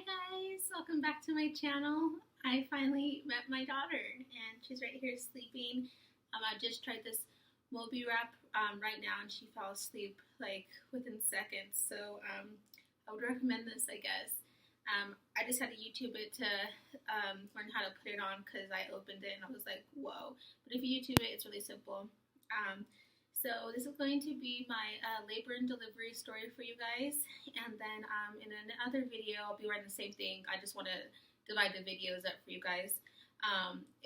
Hi guys, welcome back to my channel. I finally met my daughter and she's right here sleeping. I just tried this Moby wrap right now and she fell asleep like within seconds. So I would recommend this, I guess. I just had to YouTube it to learn how to put it on because I opened it and I was like, whoa. But if you YouTube it, it's really simple. So this is going to be my labor and delivery story for you guys, and then in another video I'll be writing the same thing. I just want to divide the videos up for you guys.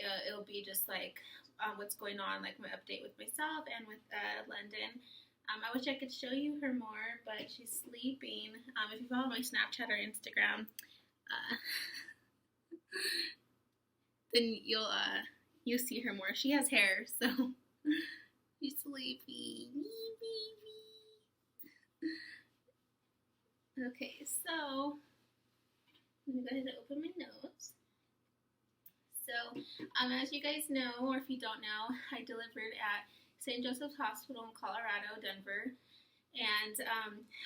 It'll be just like what's going on, like my update with myself and with London. I wish I could show you her more, but she's sleeping. If you follow my Snapchat or Instagram, then you'll see her more. She has hair, so. She's sleepy. Okay, so let me go ahead and open my notes. So, as you guys know, or if you don't know, I delivered at St. Joseph's Hospital in Colorado, Denver, and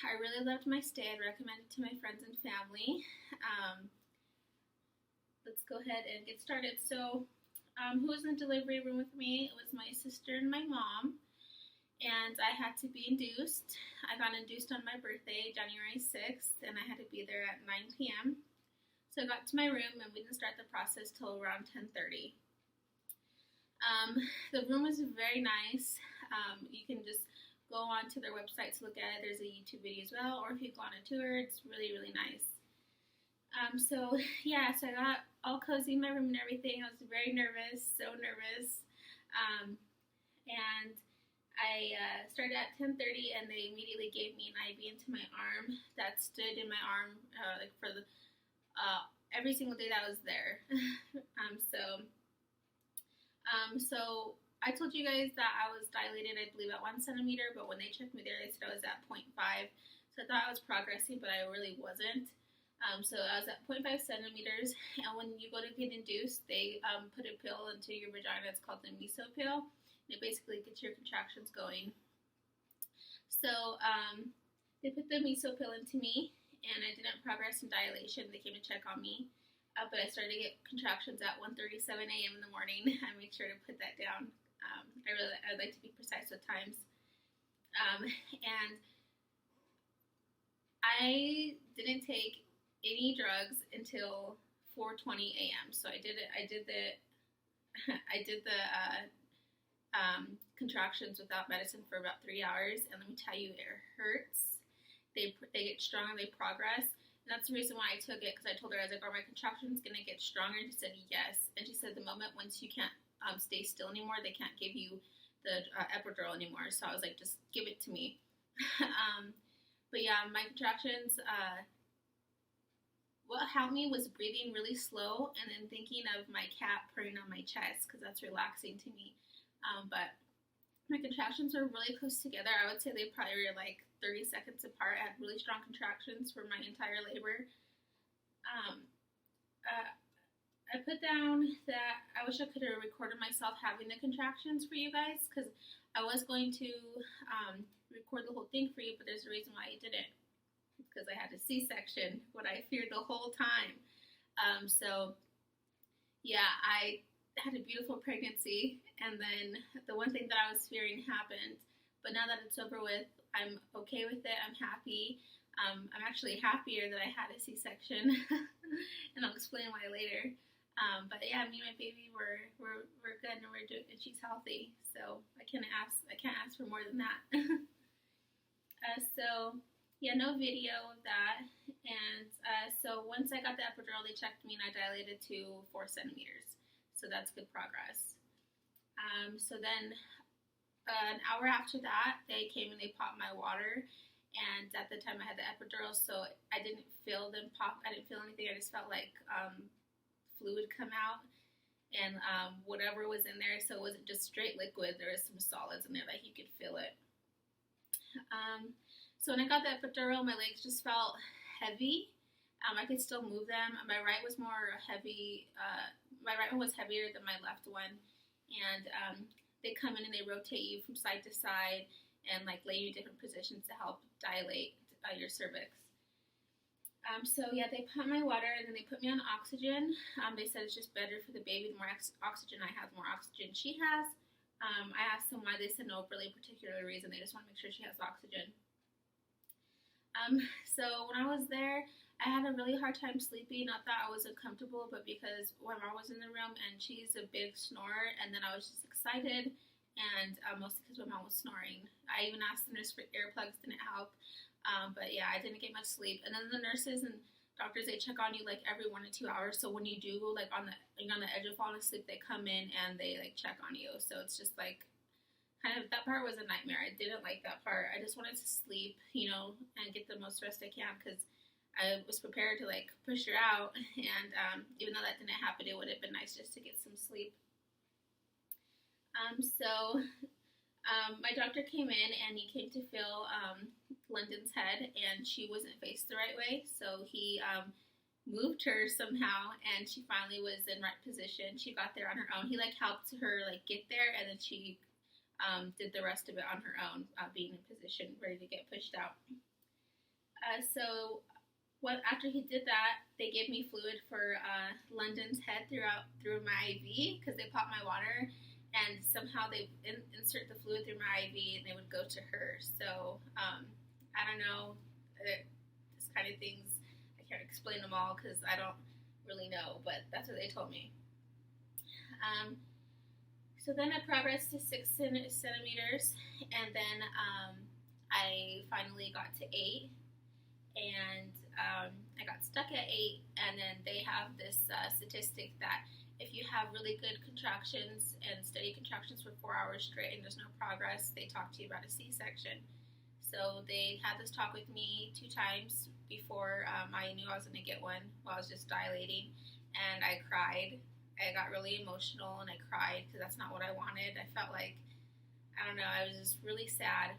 I really loved my stay. I'd recommend it to my friends and family. Let's go ahead and get started. So, who was in the delivery room with me? It was my sister and my mom, and I had to be induced. I got induced on my birthday, January 6th, and I had to be there at 9 p.m. So I got to my room, and we didn't start the process till around 10:30. The room was very nice. You can just go on to their website to look at it. There's a YouTube video as well, or if you go on a tour, it's really, really nice. So I got all cozy in my room and everything. I was very nervous, so nervous. And I started at 10:30, and they immediately gave me an IV into my arm that stood in my arm like for the every single day that I was there. So I told you guys that I was dilated, I believe, at 1 centimeter, but when they checked me there, they said I was at 0.5. So I thought I was progressing, but I really wasn't. So I was at 0.5 centimeters, and when you go to get induced, they put a pill into your vagina. It's called the meso pill, and it basically gets your contractions going. So they put the meso pill into me, and I didn't progress in dilation. They came to check on me, but I started to get contractions at 1:37 a.m. in the morning. I made sure to put that down. I'd like to be precise with times, and I didn't take any drugs until 4:20 a.m. So I did the contractions without medicine for about 3 hours, and let me tell you, it hurts. They get stronger, they progress, and that's the reason why I took it, because I told her, I was like, are my contractions gonna get stronger? And she said yes, and she said the moment once you can't stay still anymore, they can't give you the epidural anymore. So I was like, just give it to me. But yeah, my contractions. What helped me was breathing really slow and then thinking of my cat purring on my chest, because that's relaxing to me. But my contractions were really close together. I would say they probably were like 30 seconds apart. I had really strong contractions for my entire labor. I put down that I wish I could have recorded myself having the contractions for you guys, because I was going to record the whole thing for you, but there's a reason why I didn't. Because I had a C-section, what I feared the whole time. I had a beautiful pregnancy, and then the one thing that I was fearing happened. But now that it's over with, I'm okay with it. I'm happy. I'm actually happier that I had a C-section, and I'll explain why later. But yeah, me and my baby we're good, and and she's healthy. So I can't ask for more than that. Yeah, no video of that, and so once I got the epidural, they checked me, and I dilated to 4 centimeters, so that's good progress. So then an hour after that, they came and they popped my water, and at the time I had the epidural, so I didn't feel them pop, I didn't feel anything, I just felt like fluid come out, and whatever was in there, so it wasn't just straight liquid, there was some solids in there, like you could feel it. So when I got the epidural, my legs just felt heavy. I could still move them. My right was more heavy. My right one was heavier than my left one. And they come in and they rotate you from side to side and like lay you in different positions to help dilate your cervix. So yeah, they pump my water and then they put me on oxygen. They said it's just better for the baby. The more oxygen I have, the more oxygen she has. I asked them why. They said no really particular reason. They just want to make sure she has oxygen. So when I was there, I had a really hard time sleeping. Not that I was uncomfortable, but because my mom was in the room and she's a big snorer, and then I was just excited, and mostly because my mom was snoring. I even asked the nurse for earplugs, didn't help. But yeah, I didn't get much sleep. And then the nurses and doctors, they check on you like every 1 to 2 hours. So when you do like you're on the edge of falling asleep, they come in and they like check on you. So it's just like kind of, that part was a nightmare. I didn't like that part. I just wanted to sleep, and get the most rest I can because I was prepared to like push her out. And even though that didn't happen, it would have been nice just to get some sleep. My doctor came in and he came to feel London's head, and she wasn't faced the right way. So he moved her somehow, and she finally was in right position. She got there on her own. He like helped her like get there, and then she did the rest of it on her own, being in position, ready to get pushed out. After he did that, they gave me fluid for London's head through my IV because they popped my water, and somehow they insert the fluid through my IV and they would go to her. So I don't know, this kind of things, I can't explain them all because I don't really know, but that's what they told me. So then I progressed to 6 centimeters, and then I finally got to 8, and I got stuck at 8, and then they have this statistic that if you have really good contractions and steady contractions for 4 hours straight and there's no progress, they talk to you about a C-section. So they had this talk with me 2 times before I knew I was going to get one while I was just dilating, and I cried. I got really emotional and I cried because that's not what I wanted. I felt like, I don't know, I was just really sad.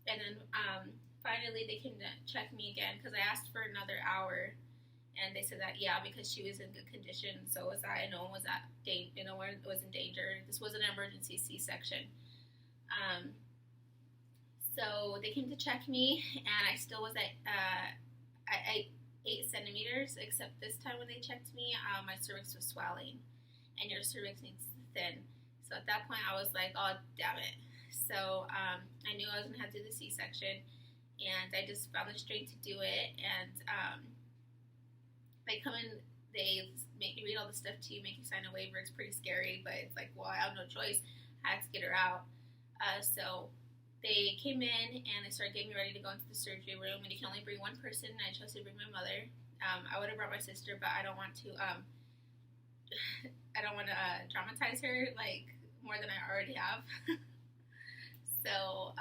And then finally they came to check me again because I asked for another hour, and they said that because she was in good condition, so was I. No one was was in danger. This was an emergency C-section. So they came to check me, and I still was at 8 centimeters, except this time when they checked me, my cervix was swelling, and your cervix needs to thin. So at that point, I was like, oh, damn it. So I knew I was going to have to do the C-section, and I just found the strength to do it. And they come in, they make you read all the stuff to you, make you sign a waiver. It's pretty scary, but it's like, well, I have no choice. I had to get her out. So they came in, and they started getting me ready to go into the surgery room, and you can only bring one person, and I chose to bring my mother. I would have brought my sister, but I don't want to dramatize her like more than I already have. So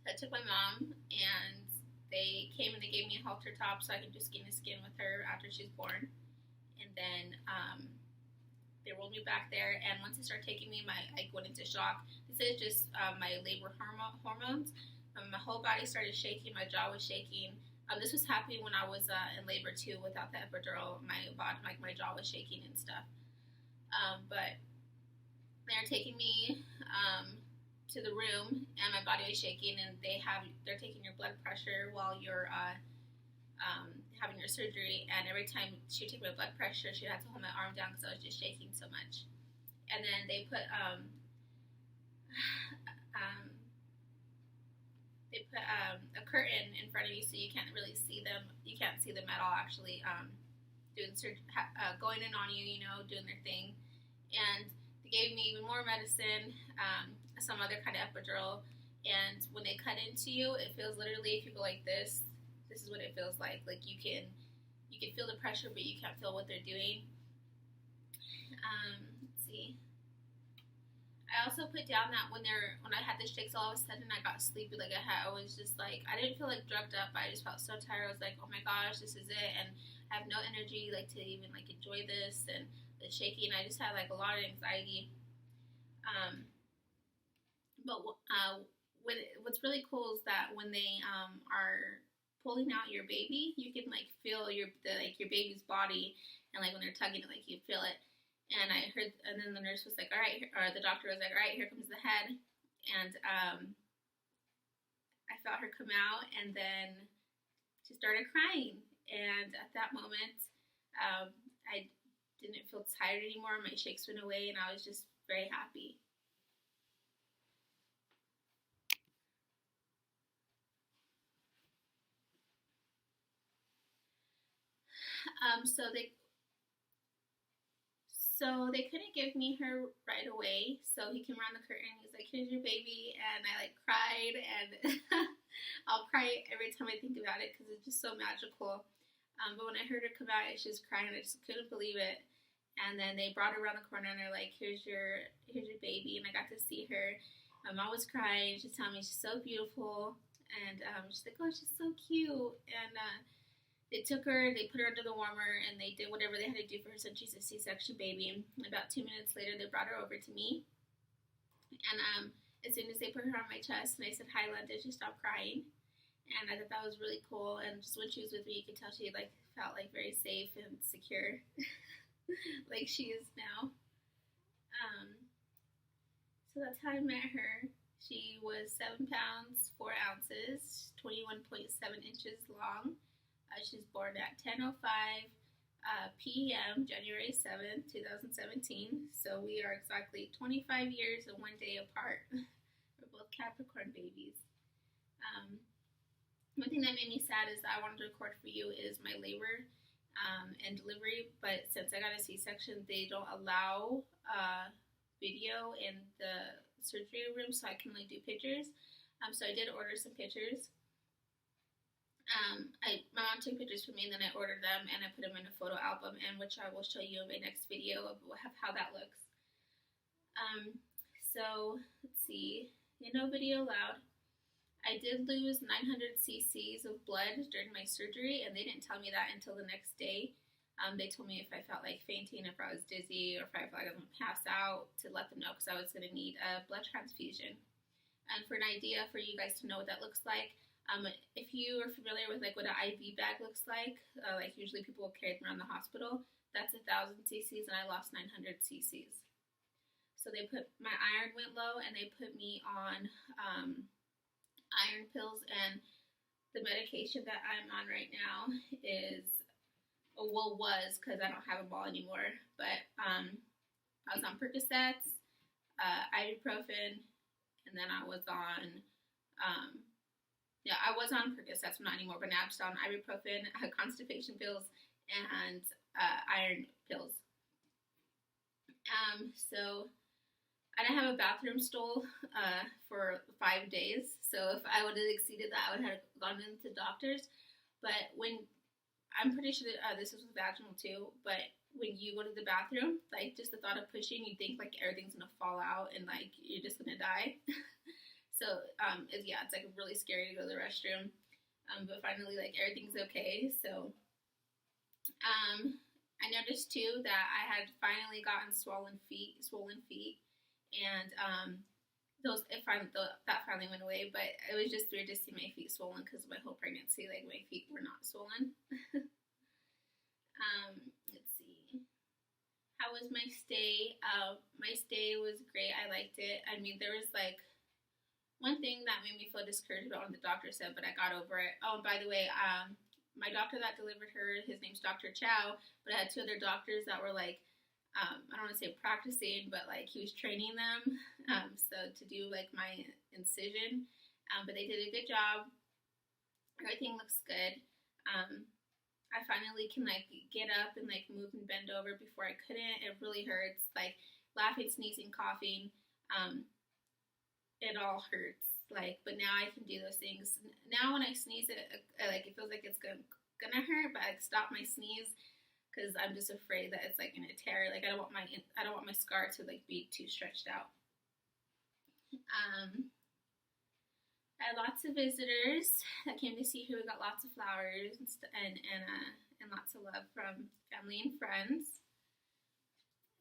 I took my mom, and they came and they gave me a halter top so I could do skin to skin with her after she's born. And then they rolled me back there, and once they started taking me, I went into shock. This is just my labor hormones. My whole body started shaking. My jaw was shaking. This was happening when I was in labor too, without the epidural. My body, like my jaw was shaking and stuff. But they're taking me to the room, and my body was shaking, and they're taking your blood pressure while you're having your surgery. And every time she would take my blood pressure, she had to hold my arm down because I was just shaking so much. And then they put a curtain in front of you so you can't really see them. You can't see them at all, actually, going in on you, doing their thing. And they gave me even more medicine, some other kind of epidural. And when they cut into you, it feels literally, if you go like this is what it feels like. Like you can feel the pressure, but you can't feel what they're doing. Let's see. I also put down that when I had the shakes, all of a sudden I got sleepy. Like I was just like, I didn't feel like drugged up, but I just felt so tired. I was like, oh my gosh, this is it, and I have no energy like to even like enjoy this. And the shaking, I just had like a lot of anxiety. But what's really cool is that when they are pulling out your baby, you can like feel your baby's body, and like when they're tugging it, like you feel it. And I heard, and then the nurse was like, all right, or the doctor was like, all right, here comes the head. And I felt her come out, and then she started crying. And at that moment, I didn't feel tired anymore. My shakes went away, and I was just very happy. So they couldn't give me her right away. So he came around the curtain. He's like, "Here's your baby," and I like cried, and I'll cry every time I think about it because it's just so magical. But when I heard her come out, she was crying. I just couldn't believe it. And then they brought her around the corner, and they're like, here's your baby." And I got to see her. My mom was crying. She's telling me she's so beautiful, and she's like, "Oh, she's so cute." And they took her, they put her under the warmer, and they did whatever they had to do for her since she's a C-section baby. And about 2 minutes later, they brought her over to me. And as soon as they put her on my chest, and I said, "Hi, Linda," she stopped crying. And I thought that was really cool. And just when she was with me, you could tell she like felt like very safe and secure, like she is now. So that's how I met her. She was 7 pounds 4 ounces, 21.7 inches long. She was born at 10:05 p.m. January 7th, 2017. So we are exactly 25 years and 1 day apart. We're both Capricorn babies. One thing that made me sad is that I wanted to record for you is my labor and delivery, but since I got a C-section, they don't allow video in the surgery room, so I can only do pictures. So I did order some pictures. My mom took pictures for me, and then I ordered them, and I put them in a photo album, and which I will show you in my next video of how that looks. So let's see. No video allowed. I did lose 900 cc's of blood during my surgery, and they didn't tell me that until the next day. They told me if I felt like fainting, if I was dizzy, or if I felt like I was going to pass out, to let them know because I was going to need a blood transfusion. And for an idea for you guys to know what that looks like, if you are familiar with like what an IV bag looks like usually people will carry them around the hospital, that's 1,000 cc's, and I lost 900 cc's. So they put my iron went low, and they put me on iron pills, and the medication that I'm on right now was because I don't have them all anymore, but I was on Percocets, ibuprofen, and then I was on I was on Percocets, not anymore, but now I'm just on ibuprofen, constipation pills, and iron pills. So I didn't have a bathroom stall for 5 days. So if I would have exceeded that, I would have gone into doctors. But I'm pretty sure that this is with vaginal too, but when you go to the bathroom, like just the thought of pushing, you think like everything's gonna fall out and like you're just gonna die. So it's like really scary to go to the restroom. But finally, like everything's okay. So I noticed too that I had finally gotten swollen feet, and that finally went away. But it was just weird to see my feet swollen because my whole pregnancy, like my feet were not swollen. Let's see. How was my stay? My stay was great. I liked it. I mean, there was like one thing that made me feel discouraged about what the doctor said, but I got over it. Oh, and by the way, my doctor that delivered her, his name's Dr. Chow, but I had 2 other doctors that were like, I don't want to say practicing, but like he was training them, so to do like my incision, but they did a good job. Everything looks good. I finally can like get up and like move and bend over. Before I couldn't. It really hurts, like laughing, sneezing, coughing. It all hurts, like, but now I can do those things. Now when I sneeze, it feels like it's gonna hurt, but I stop my sneeze because I'm just afraid that it's like gonna tear. Like I don't want my scar to like be too stretched out. I had lots of visitors that came to see her. We got lots of flowers and lots of love from family and friends.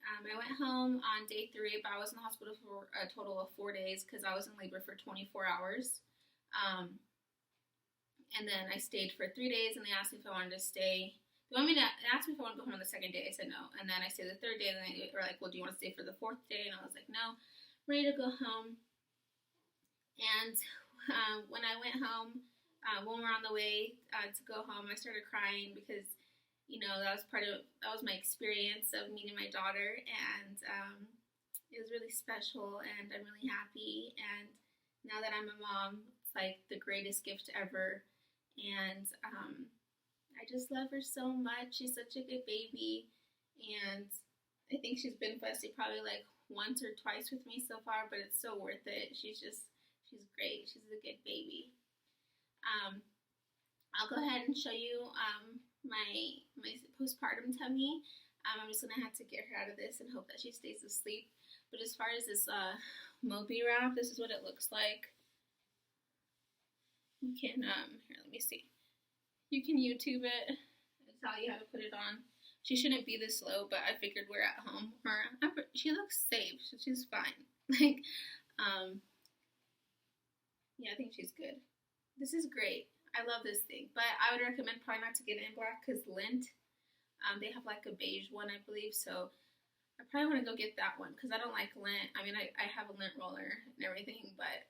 I went home on day 3, but I was in the hospital for a total of 4 days because I was in labor for 24 hours. And then I stayed for 3 days, and they asked me if I wanted to stay. They asked me if I wanted to go home on the 2nd day. I said no. And then I stayed the 3rd day, and they were like, well, do you want to stay for the 4th day? And I was like, no, I'm ready to go home. And when I went home, When we're on the way to go home, I started crying because, you know, that was my experience of meeting my daughter, and it was really special, and I'm really happy. And now that I'm a mom, it's like the greatest gift ever, and I just love her so much. She's such a good baby, and I think she's been fussy probably like once or twice with me so far, but it's so worth it. She's great. She's a good baby. Um, I'll go ahead and show you my postpartum tummy. I'm just gonna have to get her out of this and hope that she stays asleep. But as far as this Moby wrap, this is what it looks like. You can here, let me see. You can YouTube it. I'll tell you how to put it on. She shouldn't be this low, but I figured we're at home. She looks safe, so she's fine. Like, yeah, I think she's good. This is great. I love this thing, but I would recommend probably not to get it in black because lint. They have like a beige one, I believe, so I probably want to go get that one because I don't like lint. I mean, I have a lint roller and everything, but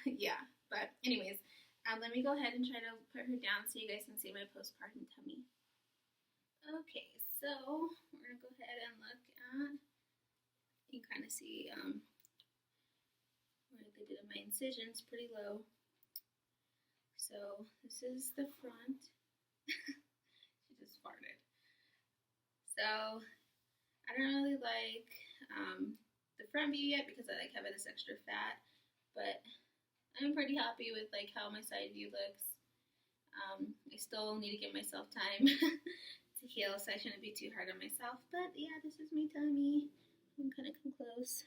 yeah. But anyways, let me go ahead and try to put her down so you guys can see my postpartum tummy. Okay, so we're going to go ahead and look at, you can kind of see where they did my incisions pretty low. So this is the front. She just farted. So I don't really like the front view yet because I like having this extra fat, but I'm pretty happy with like how my side view looks. I still need to give myself time to heal, so I shouldn't be too hard on myself. But yeah, this is my tummy. I'm gonna come close.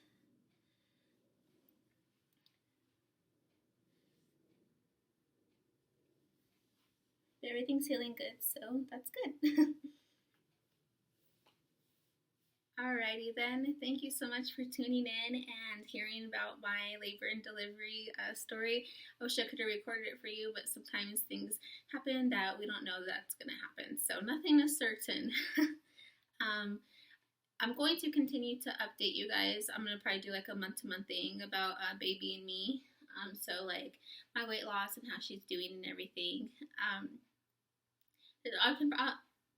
But everything's healing good, so that's good. Alrighty then, thank you so much for tuning in and hearing about my labor and delivery story. I wish I could have recorded it for you, but sometimes things happen that we don't know that's going to happen, so nothing is certain. I'm going to continue to update you guys. I'm going to probably do like a month-to-month thing about baby and me, so like my weight loss and how she's doing and everything.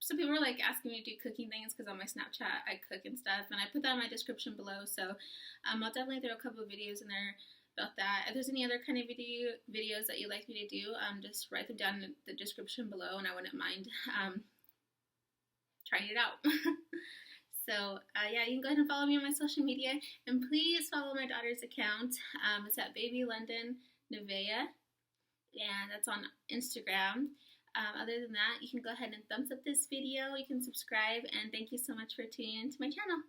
Some people are like asking me to do cooking things because on my Snapchat I cook and stuff, and I put that in my description below, so I'll definitely throw a couple of videos in there about that. If there's any other kind of videos that you'd like me to do, just write them down in the description below, and I wouldn't mind trying it out. So yeah, you can go ahead and follow me on my social media, and please follow my daughter's account. It's at Baby London Nevaeh, and that's on Instagram. Other than that, you can go ahead and thumbs up this video, you can subscribe, and thank you so much for tuning into my channel.